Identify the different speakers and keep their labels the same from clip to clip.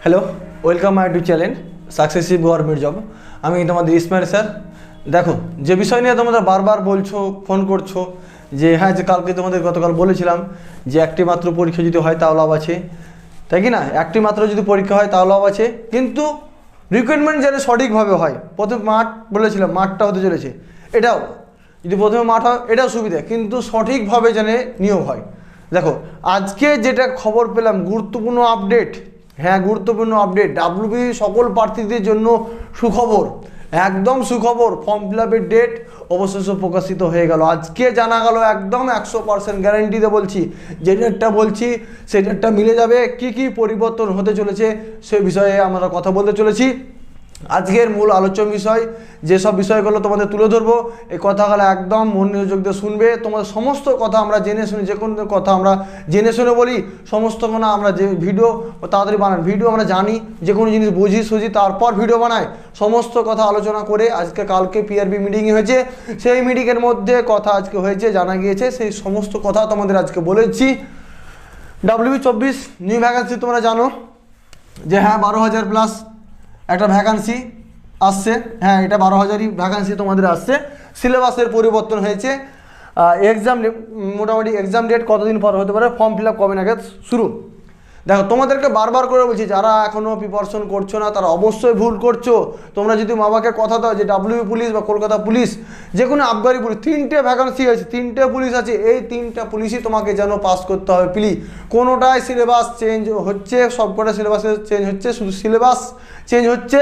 Speaker 1: Hello, welcome my to channel successive government job. আমি তোমাদের Ismail sir. দেখো, যে বিষয় নিয়ে তোমরা বারবার বলছো, ফোন করছো যে হ্যাঁ, যে কালকে তোমাদের গতকাল বলেছিলাম যে একটি মাত্র পরীক্ষা যদি হয় তাও লাভ আছে, তাই কি না? একটি মাত্র যদি পরীক্ষা হয় তাও লাভ আছে, কিন্তু রিক্রুটমেন্ট যেন সঠিকভাবে হয়। প্রথমে মাঠ বলেছিলাম, মাঠটা হতে চলেছে, এটাও যদি প্রথমে মাঠ হয় এটাও সুবিধা, কিন্তু সঠিকভাবে যেন নিয়োগ হয়। দেখো, আজকে যেটা খবর পেলাম, গুরুত্বপূর্ণ আপডেট, হ্যাঁ গুরুত্বপূর্ণ আপডেট, ডাব্লিউবি সকল প্রার্থীদের জন্য সুখবর, একদম সুখবর। ফর্ম ফিল আপের ডেট অবশেষে প্রকাশিত হয়ে গেল, আজকে জানা গেল, একদম 100% গ্যারান্টিতে বলছি। যে ডেটটা বলছি সেই ডেটটা মিলে যাবে। কি কি পরিবর্তন হতে চলেছে সে বিষয়ে আমরা কথা বলতে চলেছি। আজকের মূল আলোচ্য বিষয়, যেসব বিষয়গুলো তোমাদের তুলে ধরবো, এই কথাগুলো একদম মনোযোগ দিয়ে শুনবে। তোমাদের সমস্ত কথা আমরা জেনে শুনে, যে কোনো কথা আমরা জেনে শুনে বলি, সমস্ত কথা আমরা যে ভিডিও তাড়াতাড়ি বানাই, ভিডিও আমরা জানি, যে কোনো জিনিস বুঝি সুঝি তারপর ভিডিও বানাই, সমস্ত কথা আলোচনা করে। আজকে কালকে পিআরবি মিটিংয়ে হয়েছে, সেই মিটিংয়ের মধ্যে কথা আজকে হয়েছে, জানা গিয়েছে, সেই সমস্ত কথা তোমাদের আজকে বলেছি। ডাব্লিউবি 24 নিউ ভ্যাকান্সি তোমরা জানো যে হ্যাঁ 12,000 প্লাস একটা ভ্যাকান্সি আসছে। হ্যাঁ, এটা 12,000ই ভ্যাকান্সি তোমাদের আসছে। সিলেবাসের পরিবর্তন হয়েছে। এক্সাম মোটামুটি এক্সাম ডেট কতদিন পর হতে পারে, ফর্ম ফিল আপ কবে নাগাদ শুরু। দেখো, তোমাদেরকে বারবার করে বলছি, যারা এখনও প্রিপারেশন করছো না তারা অবশ্যই ভুল করছো। তোমরা যদি বাবাকে কথা দাও যে ডাব্লিউবি পুলিশ বা কলকাতা পুলিশ, যে কোনো আবগারি পুলিশ, 3টে ভ্যাকান্সি আছে, 3টে পুলিশ আছে, এই 3টা পুলিশই তোমাকে যেন পাস করতে হবে। কোনোটাই সিলেবাস চেঞ্জ হচ্ছে, সবকটা সিলেবাসে চেঞ্জ হচ্ছে, শুধু সিলেবাস চেঞ্জ হচ্ছে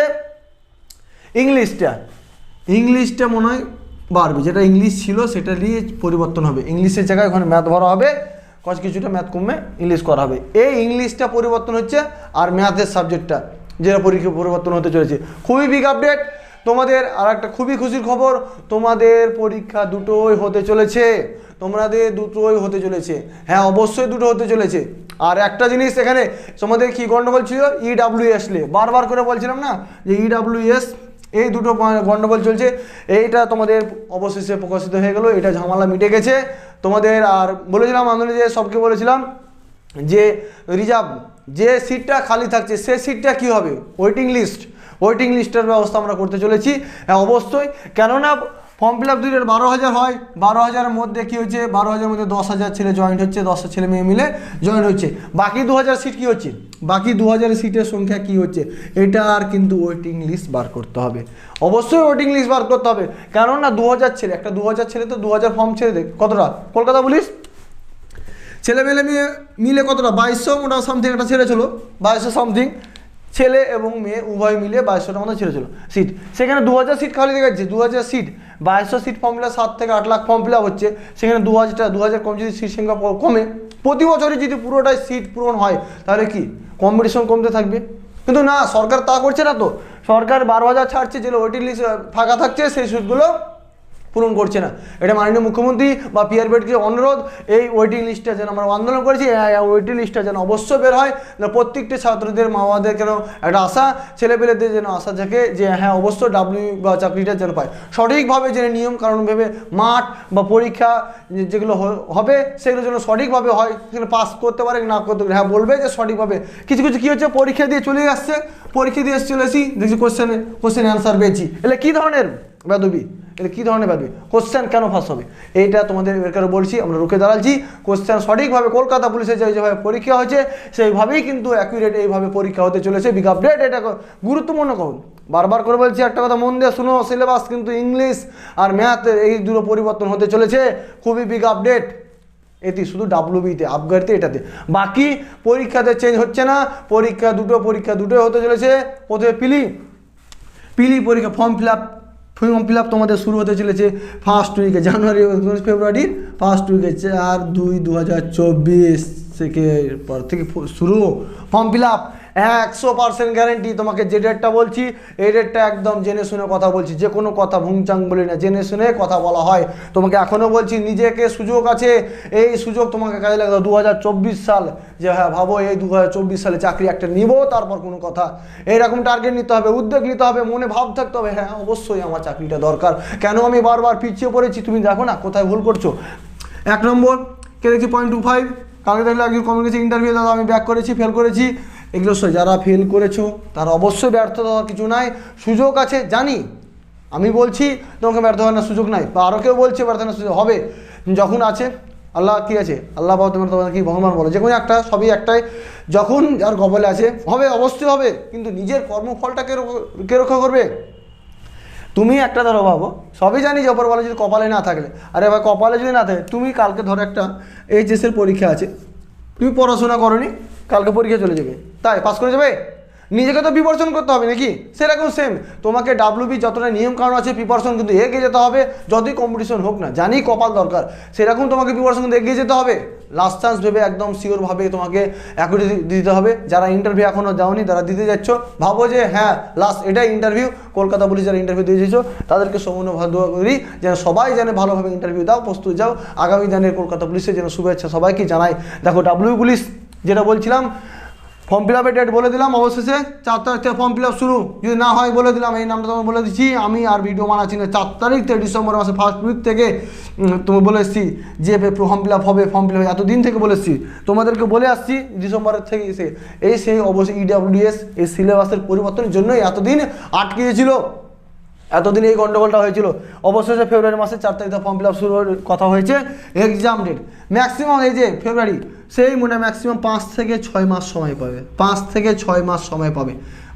Speaker 1: ইংলিশটা মনে হয় বাড়বে। যেটা ইংলিশ ছিল সেটা নিয়ে পরিবর্তন হবে, ইংলিশের জায়গায় ওখানে ম্যাথ ভরা হবে, কিছুটা ম্যাথ কমে ইংলিশ করা হবে। এই ইংলিশটা পরিবর্তন হচ্ছে, আর ম্যাথের সাবজেক্টটা যেটা পরীক্ষা পরিবর্তন হতে চলেছে। খুবই বিগ আপডেট তোমাদের। আর একটা খুবই খুশির খবর, তোমাদের পরীক্ষা দুটোই হতে চলেছে, হ্যাঁ অবশ্যই দুটো হতে চলেছে। আর একটা জিনিস এখানে তোমাদের কি গন্ডগোল ছিল, ইডাব্লিউএস নিয়ে বারবার করে বলছিলাম না যে ইডাব্লিউএস, এই দুটো গন্ডগোল চলছে, এইটা তোমাদের অবশেষে প্রকাশিত হয়ে গেল, এটা ঝামেলা মিটে গেছে তোমাদের। আর বলেছিলাম আন্দোলনে যে সবকে বলেছিলাম যে রিজার্ভ যে সিটটা খালি থাকছে সে সিটটা কি হবে, ওয়েটিং লিস্টের ব্যবস্থা আমরা করতে চলেছি। হ্যাঁ অবশ্যই, কেননা ফর্ম ফিল আপ 12,000 হয়, 12,000-এর মধ্যে কী হচ্ছে, 12,000-এর মধ্যে 10,000 ছেলে জয়েন্ট হচ্ছে, 10 ছেলে মেয়ে মিলে জয়েন্ট হচ্ছে। বাকি 2,000 সিট কী হচ্ছে, বাকি 2,000 সিটের সংখ্যা কী হচ্ছে, এটা আর কিন্তু ওয়েটিং লিস্ট বার করতে হবে, অবশ্যই ওয়েটিং লিস্ট বার করতে হবে। কেননা 2,000 ছেলে, একটা 2,000 ছেলে তো 2,000 ফর্ম ছেড়ে দেয়, কতটা কলকাতা পুলিশ ছেলে মেলে মিলে কতটা 2,200 মোটা সামথিং একটা ছেড়েছিল, 2,200 সামথিং ছেলে এবং মেয়ে উভয় মিলে 2,200টার মতো ছেড়েছিল সিট। সেখানে 2,000 সিট খালি দেখাচ্ছে, 2,000 seat, 2,200 seat form fill up, 7 থেকে 8 লাখ ফর্ম ফিল আপ হচ্ছে, সেখানে 2,000 কম যদি সিট সংখ্যা কমে, প্রতি বছরই যদি পুরোটাই সিট পূরণ হয় তাহলে কি কম্পিটিশন কমতে থাকবে। কিন্তু না, সরকার তা করছে না, তো সরকার 12,000 ছাড়ছে, যেগুলো ওয়েটিং লিস্ট ফাঁকা থাকছে সেই সিটগুলো পূরণ করছে না। এটা মাননীয় মুখ্যমন্ত্রী বা পিআরবিকে অনুরোধ, এই ওয়েটিং লিস্টটা যেন আমরা আন্দোলন করেছি, ওয়েটিং লিস্টটা যেন অবশ্যই বের হয়, প্রত্যেকটি ছাত্রদের মা বাবাদের কেন একটা আশা, ছেলেপেলেদের যেন আশা থাকে যে হ্যাঁ অবশ্যই ডাব্লিউ বা চাকরিটা যেন পায়, সঠিকভাবে যেন নিয়ম কারণ ভেবে মাঠ বা পরীক্ষা যেগুলো হবে সেগুলো যেন সঠিকভাবে হয়, সেগুলো পাস করতে পারে না করতে পারে, হ্যাঁ বলবে যে সঠিকভাবে। কিছু কী হচ্ছে, পরীক্ষা দিয়ে চলে আসছে, পরীক্ষা দিয়ে চলেছি, দেখছি কোশ্চেন অ্যান্সার পেয়েছি, এলে কী ধরনের বেদবি, এটা কী ধরনের ব্যাপার, কোশ্চেন কেন ফাঁস হবে, এইটা তোমাদের এর কারণে বলছি, আমরা রুখে দাঁড়াচ্ছি। কোশ্চেন সঠিকভাবে কলকাতা পুলিশের যেভাবে পরীক্ষা হয়েছে সেইভাবেই কিন্তু অ্যাকুরেট এইভাবে পরীক্ষা হতে চলেছে। বিগ আপডেট, এটা গুরুত্বপূর্ণ করুন, বারবার করে বলছি, একটা কথা মন দিয়ে শুনো, সিলেবাস কিন্তু ইংলিশ আর ম্যাথ এই দুটো পরিবর্তন হতে চলেছে, খুবই বিগ আপডেট। এটি শুধু ডাব্লিউবিতে, আবগারিতে, এটাতে, বাকি পরীক্ষাতে চেঞ্জ হচ্ছে না। পরীক্ষা দুটোই হতে চলেছে। প্রথমে পিলি পরীক্ষা ফর্ম ফিল আপ তোমাদের শুরু হতে চলেছে ফার্স্ট উইকে, ফেব্রুয়ারির ফার্স্ট উইকে, 4/2/2024 থেকে পর থেকে শুরু ফর্ম ফিল আপ। 100% গ্যারেন্টি, তোমাকে যে ডেটটা বলছি এই ডেটটা একদম জেনে শুনে কথা বলছি, যে কোনো কথা ভুংচাং বলি না, জেনে শুনে কথা বলা হয়। তোমাকে এখনও বলছি, নিজেকে সুযোগ আছে, এই সুযোগ তোমাকে কাজে লাগাতে 2024 সাল, যে হ্যাঁ ভাবো এই 2024 সালে চাকরি একটা নিব, তারপর কোনো কথা, এইরকম টার্গেট নিতে হবে, উদ্যোগ নিতে হবে, মনে ভাব থাকতে হবে হ্যাঁ অবশ্যই আমার চাকরিটা দরকার। কেন আমি বারবার পিছিয়ে পড়েছি, তুমি দেখো না কোথায় ভুল করছো। 1 নম্বর কে দেখছি 0.25, কালকে দেখলে একজন কমে গেছে ইন্টারভিউ, দাদা আমি ব্যাক করেছি, ফেল করেছি, এগুলো যারা ফেল করেছো তারা অবশ্যই ব্যর্থ হওয়ার কিছু নাই, সুযোগ আছে জানি। আমি বলছি তোমাকে ব্যর্থ হওয়ার না সুযোগ নাই, বা আরও কেউ বলছে ব্যর্থ হওয়ার সুযোগ হবে, যখন আছে আল্লাহ কি আছে, আল্লাহ বাবা তোমার কি ভগবান বলো, যে কোনো একটা, সবই একটাই, যখন যার কপালে আছে হবে, অবশ্যই হবে। কিন্তু নিজের কর্মফলটাকে কে রক্ষা করবে? তুমি একটা ধরো ভাবো, সবই জানি যে অপর বলে যদি কপালে না থাকলে, আরে ভাই কপালে যদি না থাকে, তুমি কালকে ধরো একটা এইচএসের পরীক্ষা আছে, তুমি পড়াশোনা করোনি, কালকে পরীক্ষা চলে যাবে, তাই পাস করে যাবে? নিজেকে তো প্রিপারেশন করতে হবে নাকি? সেরকম সেম তোমাকে ডাব্লিউবি যতটা নিয়ম কারণ আছে প্রিপারেশন কিন্তু এগিয়ে যেতে হবে, যতই কম্পিটিশন হোক না, জানি কপাল দরকার, সেরকম তোমাকে প্রিপারেশন কিন্তু এগিয়ে যেতে হবে। লাস্ট চান্স ভেবে একদম শিওরভাবে তোমাকে অ্যাকুরেট দিতে হবে। যারা ইন্টারভিউ এখনও দাওনি, তারা দিতে যাচ্ছ, ভাবো যে হ্যাঁ লাস্ট এটাই ইন্টারভিউ, কলকাতা পুলিশ যারা ইন্টারভিউ দিয়ে দিয়েছো তাদেরকে সম্পূর্ণ দোয়া করি যেন সবাই যেন ভালোভাবে ইন্টারভিউ দাও, প্রস্তুত যাও, আগামী দিনের কলকাতা পুলিশের যেন শুভেচ্ছা সবাইকে জানাই। দেখো ডাব্লিউ পুলিশ যেটা বলছিলাম, ফর্ম ফিল আপের ডেট বলে দিলাম, অবশেষে 4 তারিখ থেকে ফর্ম ফিল আপ শুরু, যদি না হয় বলে দিলাম, এই নামটা তোমার বলে দিচ্ছি, আমি আর ভিডিও বানাচ্ছি না। 4 তারিখ থেকে ডিসেম্বর মাসে ফার্স্ট উইক থেকে তুমি বলে এসছি যে ফর্ম ফিল আপ হবে, ফর্ম ফিল আপ এতদিন থেকে বলে এসছি, তোমাদেরকে বলে আসছি ডিসেম্বরের থেকে এসে সেই অবশ্যই ইডাব্লিউএস এই সিলেবাসের পরিবর্তনের জন্যই এতদিন আটকে গিয়েছিল, এতদিন এই গন্ডগোলটা হয়েছিল। অবশেষে ফেব্রুয়ারি মাসে 4 তারিখে ফর্ম ফিল আপ শুরু কথা হয়েছে, এক্সাম ডেট ম্যাক্সিমাম এই যে ফেব্রুয়ারি, সেই মনে ম্যাক্সিমাম 5 থেকে 6 মাস সময় পাবে, 5 থেকে 6 মাস সময় পাবে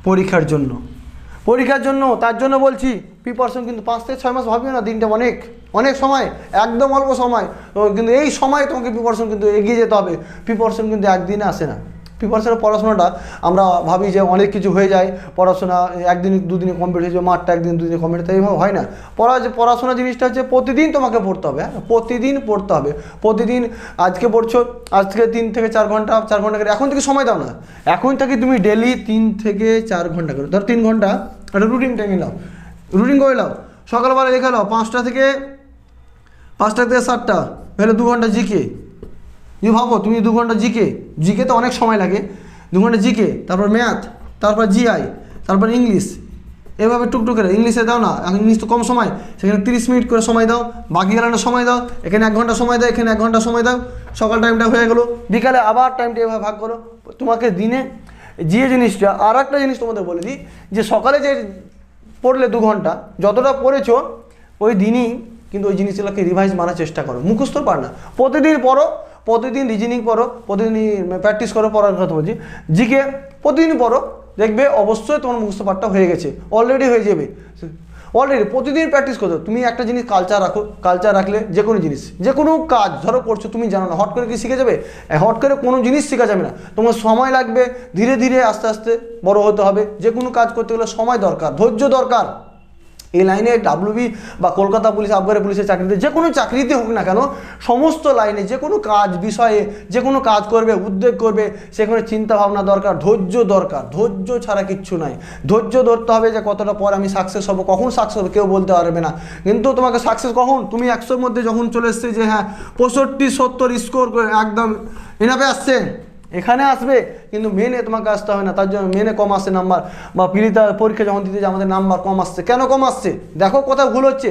Speaker 1: পরীক্ষার জন্য। তার জন্য বলছি প্রিপারেশন কিন্তু 5 থেকে 6 মাস ভাবিও না, দিনটা অনেক অনেক সময়, একদম অল্প সময়, কিন্তু এই সময় তোমাকে প্রিপারেশন কিন্তু এগিয়ে যেতে হবে। প্রিপারেশন কিন্তু একদিনে আসে না, প্রিপারেশনের পড়াশোনাটা আমরা ভাবি যে অনেক কিছু হয়ে যায়, পড়াশোনা একদিন দুদিনে কমপ্লিট হয়ে যাবে, মাঠটা একদিন দুদিনে কমপ্লিট, তাই এইভাবে হয় না। পড়াশোনা জিনিসটা হচ্ছে প্রতিদিন তোমাকে পড়তে হবে, হ্যাঁ প্রতিদিন পড়তে হবে, প্রতিদিন। আজকে পড়ছো, আজকে 3 থেকে 4 ঘন্টা, 4 ঘন্টা করে এখন থেকে সময় দাও না, এখন থেকে তুমি ডেলি 3 থেকে 4 ঘন্টা করে, ধর 3 ঘন্টা একটা রুটিন টেনে নাও, রুটিন করে নাও, সকালবেলা লিখে নাও 5টা থেকে 7টা, তাহলে 2 ঘন্টা জিকে। যে ভাবো তুমি 2 ঘন্টা জিকে তো অনেক সময় লাগে, 2 ঘন্টা জিকে, তারপর ম্যাথ, তারপর জিআই, তারপর ইংলিশ, এভাবে টুকটুক করে। ইংলিশে দাও না, এখন ইংলিশ তো কম সময়, সেখানে 30 মিনিট করে সময় দাও, বাকি গেলানো সময় দাও, এখানে 1 ঘন্টা সময় দাও, এখানে 1 ঘন্টা সময় দাও, সকাল টাইমটা হয়ে গেলো, বিকালে আবার টাইমটা এভাবে ভাগ করো। তোমাকে দিনে যে জিনিসটা, আর একটা জিনিস তোমাদের বলে দিই, যে সকালে যে পড়লে 2 ঘন্টা যতটা পড়েছো ওই দিনই কিন্তু ওই জিনিসগুলোকে রিভাইজ মানার চেষ্টা করো, মুখস্থ পার না, প্রতিদিন পড়ো, প্রতিদিন রিজনিং পড়ো, প্রতিদিন প্র্যাকটিস করো, পড়ার কথা বলছি, জিকে প্রতিদিন পড়ো, দেখবে অবশ্যই তোমার মুখস্থ পাঠটা হয়ে গেছে, অলরেডি হয়ে যাবে। অলরেডি প্রতিদিন প্র্যাকটিস করো। তুমি একটা জিনিস কালচার রাখো, কালচার রাখলে যে কোনো জিনিস, যে কোনো কাজ ধরো করছো, তুমি জানো না, হট করে কি শিখে যাবে? হট করে কোনো জিনিস শেখা যাবে না, তোমার সময় লাগবে, ধীরে ধীরে আস্তে আস্তে বড় হতে হবে। যে কোনো কাজ করতে গেলে সময় দরকার, ধৈর্য দরকার। এই লাইনে ডাব্লিউবি বা কলকাতা পুলিশ, আবগারি পুলিশের চাকরিতে, যে কোনো চাকরিতে হোক না কেন, সমস্ত লাইনে যে কোনো কাজ বিষয়ে যে কোনো কাজ করবে, উদ্যোগ করবে, সেখানে চিন্তা ভাবনা দরকার, ধৈর্য দরকার, ধৈর্য ছাড়া কিচ্ছু নাই। ধৈর্য ধরতে হবে যে কতটা পর আমি সাকসেস হবো, কখন সাকসেস হবে কেউ বলতে পারবে না, কিন্তু তোমাকে সাকসেস কখন, তুমি 100-র মধ্যে যখন চলে এসছে যে হ্যাঁ 65-70 স্কোর করে একদম এনাফে আসছে, এখানে আসবে, কিন্তু মেনে তোমাকে আসতে হবে না। তার জন্য মেনে কম আসছে নাম্বার, বা পিলিতা পরীক্ষা যখন দিতে যে আমাদের নাম্বার কম আসছে, কেন কম আসছে? দেখো কোথায় ভুল হচ্ছে,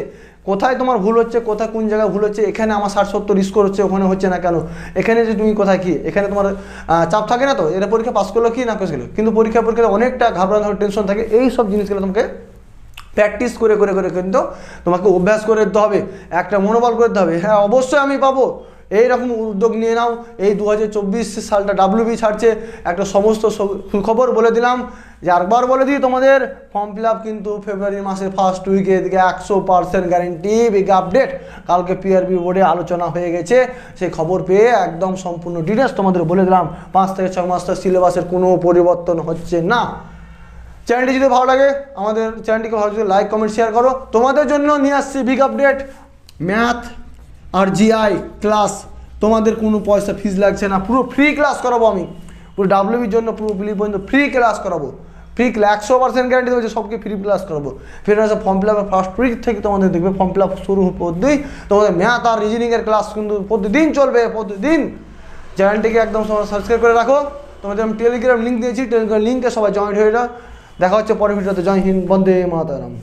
Speaker 1: কোথায় তোমার ভুল হচ্ছে, কোথায় কোন জায়গায় ভুল হচ্ছে। এখানে আমার 60-70 স্কোর হচ্ছে, ওখানে হচ্ছে না কেন? এখানে যে তুমি কোথায় কি, এখানে তোমার চাপ থাকে না তো, এরা পরীক্ষা পাস করলো কি না করলো, কিন্তু পরীক্ষাতে অনেকটা ঘাবড়ানো টেনশন থাকে। এই সব জিনিসগুলো তোমাকে প্র্যাকটিস করে করে করে কিন্তু তোমাকে অভ্যাস করে দিতে হবে, একটা মনোবল করে দিতে হবে, হ্যাঁ অবশ্যই আমি পাবো। এইরকম উদ্যোগ নিয়ে নাও। এই 2024 সালটা ডাব্লিউবি ছাড়ছে, একটা সমস্ত খবর বলে দিলাম, যে আরেকবার বলে দিই তোমাদের, ফর্ম ফিল আপ কিন্তু ফেব্রুয়ারি মাসের ফার্স্ট উইকে, এদিকে 100% গ্যারেন্টি, বিগ আপডেট। কালকে পিআরবি বোর্ডে আলোচনা হয়ে গেছে, সেই খবর পেয়ে একদম সম্পূর্ণ ডিটেলস তোমাদের বলে দিলাম। 5 থেকে 6 মাস সিলেবাসের কোনো পরিবর্তন হচ্ছে না। চ্যানেলটি যদি ভালো লাগে, আমাদের চ্যানেলটিকে ভালো যদি লাইক কমেন্ট শেয়ার করো। তোমাদের জন্য নিয়ে আসছি বিগ আপডেট, ম্যাথ আর জিআই ক্লাস, তোমাদের কোনো পয়সা ফিজ লাগছে না, পুরো ফ্রি ক্লাস করাবো আমি, পুরো ডাব্লিউবির জন্য পুরো পর্যন্ত ফ্রি ক্লাস করাবো, ফ্রি 100% গ্যারান্টি দেবো যে সবকে ফ্রি ক্লাস করাবো। ফের ফর্ম ফিল আপের ফার্স্ট উইক থেকে তোমাদের দেখবে ফর্ম ফিল আপ শুরু প্রতিদিন, তোমাদের ম্যাথ আর রিজনিংয়ের ক্লাস কিন্তু প্রতিদিন চলবে, প্রতিদিন। চ্যানেলটিকে একদম সাবস্ক্রাইব করে রাখো। তোমাদের আমি টেলিগ্রাম লিঙ্ক দিয়েছি, টেলিগ্রাম লিঙ্কে সবাই জয়েন্ট হয়ে যাও। দেখা হচ্ছে পরের ভিডিওতে। জয় হিন্দ, বন্দে মাতরম।